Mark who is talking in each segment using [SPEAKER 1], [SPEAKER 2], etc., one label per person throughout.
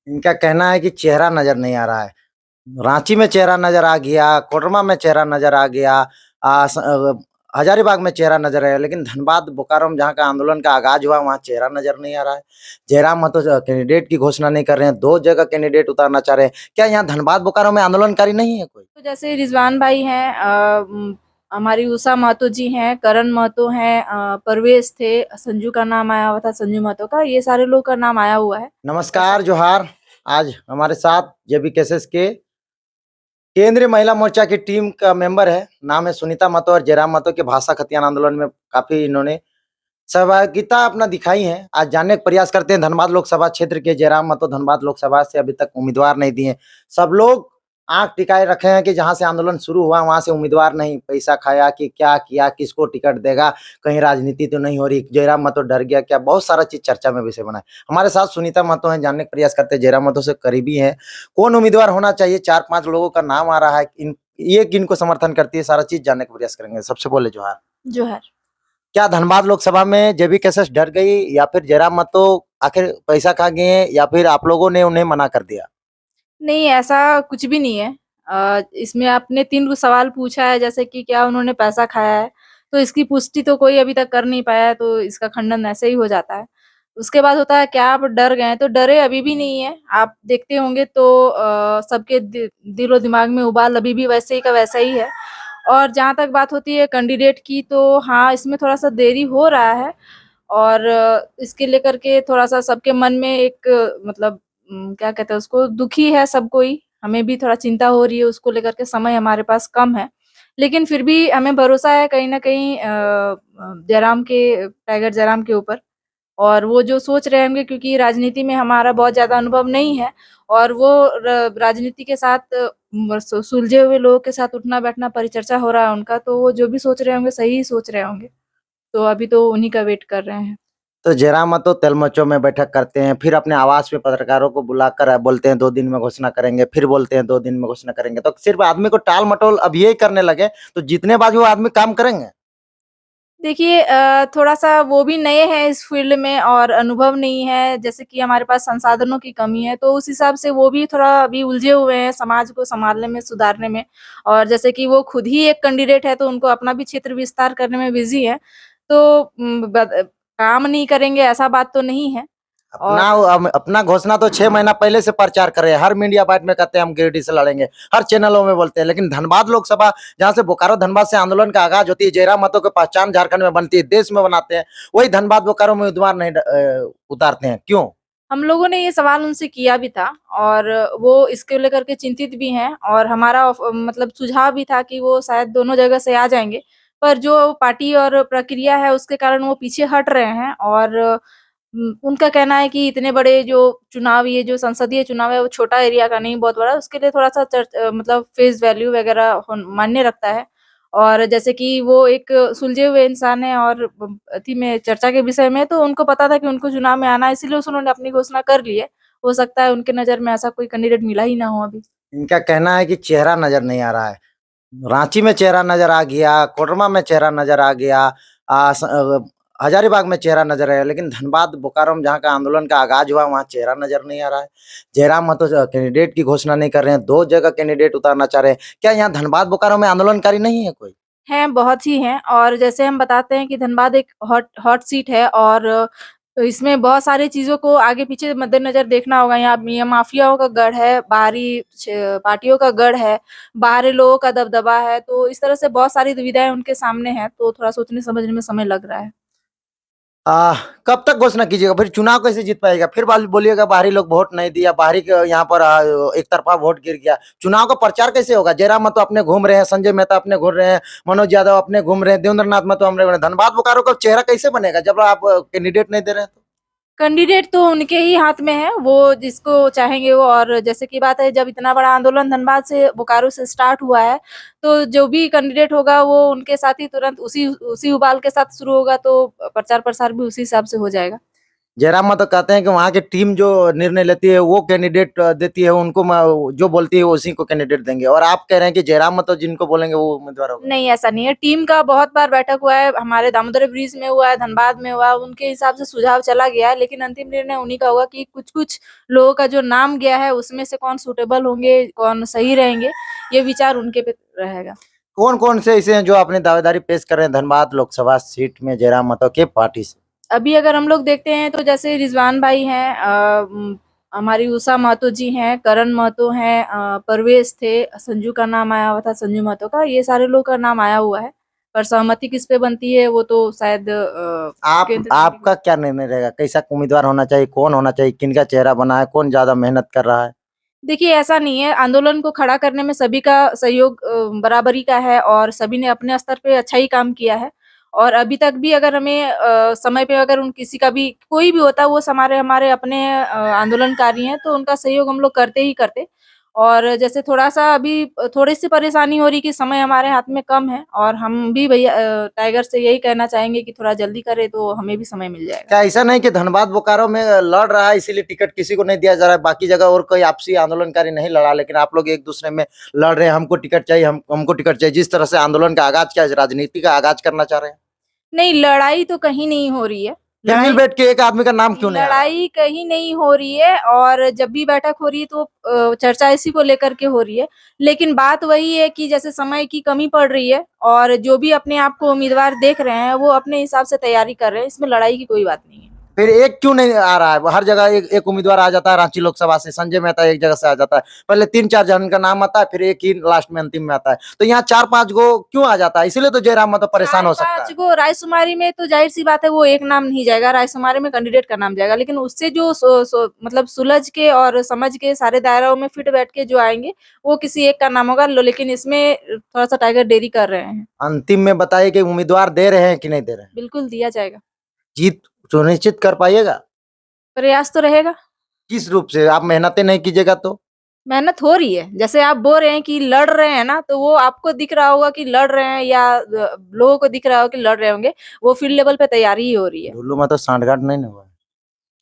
[SPEAKER 1] इनका कहना है कि चेहरा नज़र नहीं आ रहा है। रांची में चेहरा नज़र आ गया, कोडरमा में चेहरा नज़र आ गया, हजारीबाग में चेहरा नज़र आया, लेकिन धनबाद, बोकारो में जहाँ का आंदोलन का आगाज़ हुआ, वहाँ चेहरा नज़र नहीं आ रहा है। जयराम महतो कैंडिडेट की घोषणा नहीं कर रहे हैं, 2 जगह कैंडिडेट उतारना चाह रहे हैं। क्या यहाँ धनबाद, बोकारो में आंदोलनकारी नहीं है कोई?
[SPEAKER 2] तो जैसे रिजवान भाई हैं, हमारी उषा महतो जी हैं, करण महतो हैं, परवेज थे, संजू का नाम आया हुआ था, संजू महतो का, ये सारे लोग का नाम आया हुआ है।
[SPEAKER 1] नमस्कार, जोहार। आज हमारे साथ जेबी केसेस के केंद्रीय महिला मोर्चा की टीम का मेंबर है, नाम है सुनीता महतो और जयराम महतो के भाषा खतियान आंदोलन में काफ़ी इन्होंने सहभागिता अपना दिखाई है। आज जानने का प्रयास करते हैं धनबाद लोकसभा क्षेत्र के जयराम महतो धनबाद लोकसभा से अभी तक उम्मीदवार नहीं दिए। सब लोग आंख टिकाए रखे हैं कि जहां से आंदोलन शुरू हुआ वहां से उम्मीदवार नहीं, पैसा खाया कि क्या किया, किसको टिकट देगा, कहीं राजनीति तो नहीं हो रही, जयराम महतो डर गया क्या, बहुत सारा चीज चर्चा में विषय बना है। हमारे साथ सुनीता महतो हैं, जानने का प्रयास करते हैं, जयराम महतो से करीबी है, कौन उम्मीदवार होना चाहिए। 4-5 लोगों का नाम आ रहा है, ये किनको समर्थन करती है, सारा चीज जानने का प्रयास करेंगे। सबसे बोले जोहार।
[SPEAKER 2] जोहर।
[SPEAKER 1] क्या धनबाद लोकसभा में जेबी कैसेस डर गई, या फिर जयराम महतो आखिर पैसा खा गए हैं, या फिर आप लोगों ने उन्हें मना कर दिया?
[SPEAKER 2] नहीं, ऐसा कुछ भी नहीं है। इसमें आपने 3 सवाल पूछा है, जैसे कि क्या उन्होंने पैसा खाया है, तो इसकी पुष्टि तो कोई अभी तक कर नहीं पाया है, तो इसका खंडन ऐसे ही हो जाता है। उसके बाद होता है क्या आप डर गए हैं, तो डरे अभी भी नहीं है। आप देखते होंगे तो सबके दिलो दिमाग में उबाल अभी भी वैसे ही का वैसा ही है। और जहाँ तक बात होती है कैंडिडेट की, तो हाँ, इसमें थोड़ा-सा देरी हो रहा है और इसके लेकर के थोड़ा-सा सबके मन में एक मतलब क्या कहते हैं उसको, दुखी है सब कोई। हमें भी थोड़ा चिंता हो रही है उसको लेकर के, समय हमारे पास कम है। लेकिन फिर भी हमें भरोसा है कहीं न कहीं जयराम के, टाइगर जयराम के ऊपर। और वो जो सोच रहे होंगे, क्योंकि राजनीति में हमारा बहुत ज़्यादा अनुभव नहीं है और वो राजनीति के साथ सुलझे हुए लोगों के साथ उठना-बैठना, परिचर्चा हो रहा है उनका, तो वो जो भी सोच रहे होंगे सही ही सोच रहे होंगे। तो अभी तो उन्हीं का वेट कर रहे हैं।
[SPEAKER 1] तो जयराम महतो तेलमचो में बैठक करते हैं, फिर अपने आवास पे पत्रकारों को बुलाकर बोलते हैं 2 दिन में घोषणा करेंगे, फिर बोलते हैं 2 दिन में घोषणा करेंगे। तो सिर्फ आदमी को टाल मटोल अब यही करने लगे, तो जितने बार वो आदमी काम करेंगे।
[SPEAKER 2] देखिए, थोड़ा-सा वो भी नए हैं इस फ़ील्ड में और अनुभव नहीं है, जैसे कि हमारे पास संसाधनों की कमी है, तो उस हिसाब से वो भी थोड़ा अभी उलझे हुए हैं समाज को सँभालने में, सुधारने में। और जैसे कि वो खुद ही एक कैंडिडेट है, तो उनको अपना भी क्षेत्र विस्तार करने में बिज़ी हैं। तो काम नहीं करेंगे ऐसा बात तो नहीं है।
[SPEAKER 1] अपना
[SPEAKER 2] और
[SPEAKER 1] अपना घोषणा तो 6 महीना पहले से प्रचार कर रहे हैं, हर मीडिया बाइट में कहते हैं हम गिरिडीह से लड़ेंगे, हर चैनलों में बोलते हैं, लेकिन धनबाद लोकसभा जहाँ से बोकारो धनबाद से आंदोलन का आगाज होती है, जयराम महतो की पहचान झारखंड में बनती है, देश में बनाते हैं, वही धनबाद बोकारो में उम्मीदवार नहीं उतारते हैं, क्यों?
[SPEAKER 2] हम लोगों ने ये सवाल उनसे किया भी था और वो इसको लेकर के चिंतित भी हैं और हमारा मतलब सुझाव भी था कि वो शायद दोनों जगह से आ जाएँगे। पर जो पार्टी और प्रक्रिया है उसके कारण वो पीछे हट रहे हैं और उनका कहना है कि इतने बड़े जो चुनाव, ये जो संसदीय चुनाव है वो छोटा एरिया का नहीं, बहुत बड़ा, उसके लिए थोड़ा-सा मतलब फेस वैल्यू वगैरह मायने रखता है। और जैसे कि वो एक सुलझे हुए इंसान हैं और अथी में चर्चा के विषय में, तो उनको पता था कि उनको चुनाव में आना है, इसीलिए उन्होंने अपनी घोषणा कर ली है। हो सकता है उनके नज़र में ऐसा कोई कैंडिडेट मिला ही ना हो अभी।
[SPEAKER 1] इनका कहना है कि चेहरा नजर नहीं आ रहा है। रांची में चेहरा नजर आ गया, कोडरमा में चेहरा नजर आ गया, हजारीबाग में चेहरा नजर आया, लेकिन धनबाद, बोकारो में जहाँ का आंदोलन का आगाज हुआ वहाँ चेहरा नजर नहीं आ रहा है। जयराम महतो कैंडिडेट की घोषणा नहीं कर रहे हैं, 2 जगह कैंडिडेट उतारना चाह रहे हैं। क्या यहाँ धनबाद, बोकारो में आंदोलनकारी नहीं है कोई?
[SPEAKER 2] हैं, बहुत ही हैं और जैसे हम बताते हैं कि धनबाद एक हॉट हॉट सीट है और इसमें बहुत सारी चीज़ों को आगे-पीछे मद्देनज़र देखना होगा। यहाँ मियाँ माफियाओं का गढ़ है, बाहरी पार्टियों का गढ़ है, बाहरी लोगों का दबदबा है, तो इस तरह से बहुत सारी दुविधाएँ उनके सामने हैं, तो थोड़ा सोचने-समझने में समय लग रहा है।
[SPEAKER 1] आ, कब तक घोषणा कीजिएगा, फिर चुनाव कैसे जीत पाएगा, फिर बोलिएगा बाहरी लोग वोट नहीं दिया, बाहरी के यहाँ पर एक तरफा वोट गिर गया, चुनाव का प्रचार कैसे होगा? जयराम महतो अपने घूम रहे हैं, संजय मेहता अपने घूम रहे हैं, मनोज यादव अपने घूम रहे हैं, देवेंद्र नाथ महतो हमरे, धनबाद बोकारो का चेहरा कैसे बनेगा जब आप कैंडिडेट नहीं दे रहे हैं तो?
[SPEAKER 2] कैंडिडेट तो उनके ही हाथ में है, वो जिसको चाहेंगे वो। और जैसे की बात है, जब इतना बड़ा आंदोलन धनबाद से, बोकारो से स्टार्ट हुआ है, तो जो भी कैंडिडेट होगा वो उनके साथ ही तुरंत उसी उसी उबाल के साथ शुरू होगा, तो प्रचार-प्रसार भी उसी हिसाब से हो जाएगा।
[SPEAKER 1] जयराम महतो कहते हैं कि वहाँ की टीम जो निर्णय लेती है वो कैंडिडेट देती है उनको, जो बोलती है उसी को कैंडिडेट देंगे, और आप कह रहे हैं कि जयराम महतो जिनको बोलेंगे वो उम्मीदवार होगा।
[SPEAKER 2] नहीं, ऐसा नहीं है। टीम का बहुत बार बैठक हुआ है, हमारे दामोदर ब्रिज में हुआ है, धनबाद में हुआ है, उनके हिसाब से सुझाव चला गया है, लेकिन अंतिम निर्णय उन्हीं का होगा कि कुछ-कुछ लोगों का जो नाम गया है उसमें से कौन सूटेबल होंगे, कौन सही रहेंगे, ये विचार उनके पे रहेगा।
[SPEAKER 1] कौन कौन से ऐसे हैं जो अपनी दावेदारी पेश कर रहे हैं धनबाद लोकसभा सीट में जयराम महतो के पार्टी से?
[SPEAKER 2] अभी अगर हम लोग देखते हैं तो जैसे रिजवान भाई हैं, हमारी उषा महतो जी हैं, करण महतो हैं, परवेज थे, संजू का नाम आया हुआ था, संजू महतो का, ये सारे लोग का नाम आया हुआ है, पर सहमति किस पे बनती है वो तो शायद केंद्र
[SPEAKER 1] आपका क्या निर्णय रहेगा, कैसा उम्मीदवार होना चाहिए, कौन होना चाहिए, किनका चेहरा बना है, कौन ज्यादा मेहनत कर रहा है?
[SPEAKER 2] देखिए, ऐसा नहीं है, आंदोलन को खड़ा करने में सभी का सहयोग बराबरी का है और सभी ने अपने स्तर पे अच्छा ही काम किया है। और अभी तक भी अगर हमें समय पे अगर उन किसी का भी कोई भी होता है, वो हमारे हमारे अपने आंदोलनकारी हैं, तो उनका सहयोग हम लोग करते ही करते। और जैसे थोड़ा-सा अभी थोड़ी-सी परेशानी हो रही कि समय हमारे हाथ में कम है और हम भी भैया टाइगर से यही कहना चाहेंगे कि थोड़ा जल्दी करे तो हमें भी समय मिल जाएगा।
[SPEAKER 1] क्या ऐसा नहीं कि धनबाद बोकारो में लड़ रहा है इसीलिए टिकट किसी को नहीं दिया जा रहा है, बाकी जगह और कोई आपसी आंदोलनकारी नहीं लड़ा, लेकिन आप लोग एक दूसरे में लड़ रहे हैं, हमको टिकट चाहिए, हमको टिकट चाहिए, जिस तरह से आंदोलन का आगाज किया, राजनीति का आगाज करना चाह रहे हैं?
[SPEAKER 2] नहीं, लड़ाई तो कहीं नहीं हो रही है।
[SPEAKER 1] फिर मिल
[SPEAKER 2] लड़ाई
[SPEAKER 1] बैठ के एक आदमी का नाम क्यों नहीं आ रहा है?
[SPEAKER 2] लड़ाई कहीं नहीं हो रही है और जब भी बैठक हो रही है तो चर्चा इसी को लेकर के हो रही है। लेकिन बात वही है कि जैसे समय की कमी पड़ रही है और जो भी अपने आप को उम्मीदवार देख रहे हैं, वो अपने हिसाब से तैयारी कर रहे हैं। इसमें लड़ाई की कोई बात नहीं है।
[SPEAKER 1] फिर एक क्यों नहीं आ रहा है? हर जगह एक उम्मीदवार आ जाता है, रांची लोकसभा से संजय मेहता एक जगह से आ जाता है, पहले 3-4 जन का नाम आता है, फिर एक ही लास्ट में अंतिम में आता है, तो यहाँ 4-5 गो क्यों आ जाता है? इसीलिए तो जयराम महतो परेशान हो सकता
[SPEAKER 2] 4-5
[SPEAKER 1] है।
[SPEAKER 2] को रायशुमारी में तो ज़ाहिर-सी बात है वो एक नाम नहीं जाएगा, रायशुमारी में कैंडिडेट का नाम जाएगा। लेकिन उससे जो मतलब सुलझ के और समझ के सारे दायराओं में फिट बैठ के जो आएँगे, वो किसी एक का नाम होगा। लेकिन इसमें थोड़ा-सा टाइगर देरी कर रहे हैं।
[SPEAKER 1] अंतिम में बताइए कि उम्मीदवार दे रहे हैं कि नहीं दे रहे हैं?
[SPEAKER 2] बिल्कुल दिया जाएगा।
[SPEAKER 1] जीत सुनिश्चित कर पाइएगा?
[SPEAKER 2] प्रयास तो रहेगा।
[SPEAKER 1] किस रूप से? आप मेहनतें नहीं कीजिएगा तो?
[SPEAKER 2] मेहनत हो रही है। जैसे आप बोल रहे हैं कि लड़ रहे हैं ना, तो वो आपको दिख रहा होगा कि लड़ रहे हैं या लोगों को दिख रहा होगा कि लड़ रहे होंगे, वो फील्ड लेवल पे तैयारी ही हो रही है।
[SPEAKER 1] ढुल्लू महतो सांठगांठ नहीं ना हुआ है?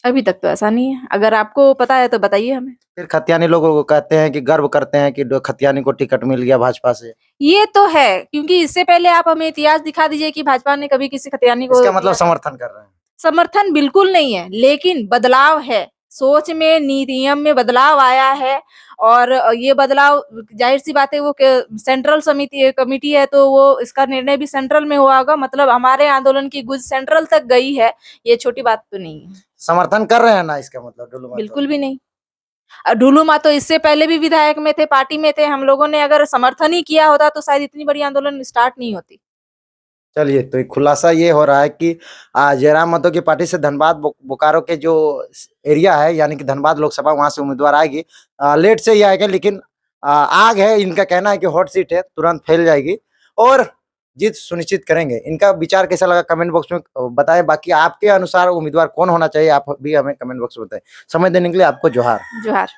[SPEAKER 2] अभी तक तो ऐसा नहीं है। अगर आपको पता है तो बताइए हमें।
[SPEAKER 1] फिर खतियानी लोगों को कहते हैं कि गर्व करते हैं कि खतियानी को टिकट मिल गया भाजपा से।
[SPEAKER 2] ये तो है, क्योंकि इससे पहले आप हमें इतिहास दिखा दीजिए कि भाजपा ने कभी किसी खतियानी को
[SPEAKER 1] इसका मतलब
[SPEAKER 2] दिया।
[SPEAKER 1] समर्थन कर रहे हैं।
[SPEAKER 2] समर्थन बिल्कुल नहीं है, लेकिन बदलाव है। सोच में, नियम में बदलाव आया है और ये बदलाव ज़ाहिर-सी बात है वो सेंट्रल समिति कमिटी है तो वो इसका निर्णय भी सेंट्रल में हुआ होगा, मतलब हमारे आंदोलन की गूंज सेंट्रल तक गई है, ये छोटी बात तो नहीं है।
[SPEAKER 1] समर्थन कर रहे हैं ना इसका मतलब ढुल्लू महतो?
[SPEAKER 2] बिल्कुल भी नहीं। ढुलू माँ तो इससे पहले भी विधायक में थे, पार्टी में थे, हम लोगों ने अगर समर्थन ही किया होता तो शायद इतनी बड़ी आंदोलन स्टार्ट नहीं होती।
[SPEAKER 1] चलिए, तो एक खुलासा ये हो रहा है कि जयराम महतो की पार्टी से धनबाद बोकारो के जो एरिया है, यानी कि धनबाद लोकसभा, वहां से उम्मीदवार आएगी। लेट से ही आएगा, लेकिन आग है, इनका कहना है कि हॉट सीट है, तुरंत फैल जाएगी और जीत सुनिश्चित करेंगे। इनका विचार कैसा लगा कमेंट बॉक्स में बताएं। बाकी आपके अनुसार उम्मीदवार कौन होना चाहिए, आप भी हमें कमेंट बॉक्स में बताएं। समय देने के लिए आपको जोहार।
[SPEAKER 2] जोहार।